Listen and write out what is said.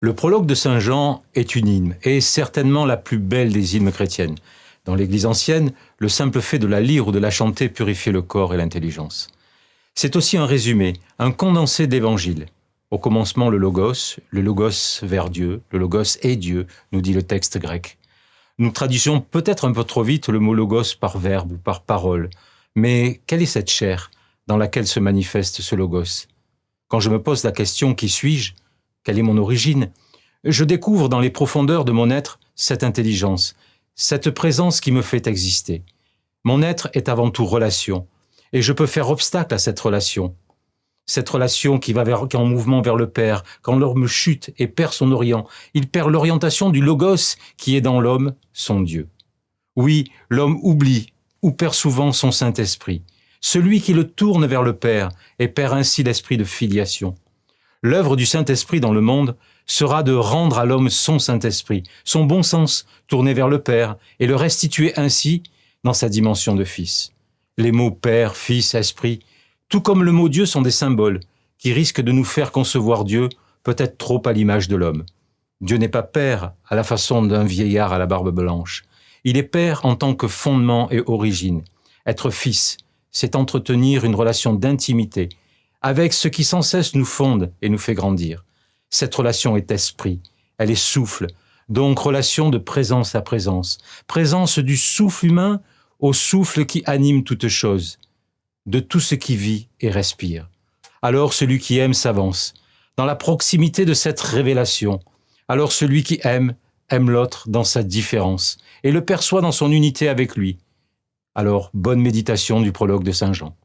Le prologue de Saint Jean est une hymne, et est certainement la plus belle des hymnes chrétiennes. Dans l'Église ancienne, le simple fait de la lire ou de la chanter purifiait le corps et l'intelligence. C'est aussi un résumé, un condensé d'évangile. Au commencement, le logos vers Dieu, le logos est Dieu, nous dit le texte grec. Nous traduisons peut-être un peu trop vite le mot logos par verbe ou par parole. Mais quelle est cette chair dans laquelle se manifeste ce logos ? Quand je me pose la question « Qui suis-je ? Quelle est mon origine ?» je découvre dans les profondeurs de mon être cette intelligence, cette présence qui me fait exister. Mon être est avant tout relation, et je peux faire obstacle à cette relation. Cette relation qui est en mouvement vers le Père, quand l'homme chute et perd son orient, il perd l'orientation du logos qui est dans l'homme, son Dieu. Oui, l'homme oublie ou perd souvent son Saint-Esprit, celui qui le tourne vers le Père et perd ainsi l'esprit de filiation. L'œuvre du Saint-Esprit dans le monde sera de rendre à l'homme son Saint-Esprit, son bon sens tourné vers le Père et le restituer ainsi dans sa dimension de Fils. Les mots Père, Fils, Esprit, tout comme le mot Dieu sont des symboles qui risquent de nous faire concevoir Dieu peut-être trop à l'image de l'homme. Dieu n'est pas Père à la façon d'un vieillard à la barbe blanche. Il est Père en tant que fondement et origine. Être Fils, c'est entretenir une relation d'intimité avec ce qui sans cesse nous fonde et nous fait grandir. Cette relation est esprit, elle est souffle, donc relation de présence à présence, présence du souffle humain au souffle qui anime toute chose, de tout ce qui vit et respire. Alors celui qui aime s'avance, dans la proximité de cette révélation. Alors celui qui aime l'autre dans sa différence, et le perçoit dans son unité avec lui. Alors bonne méditation du prologue de Saint Jean.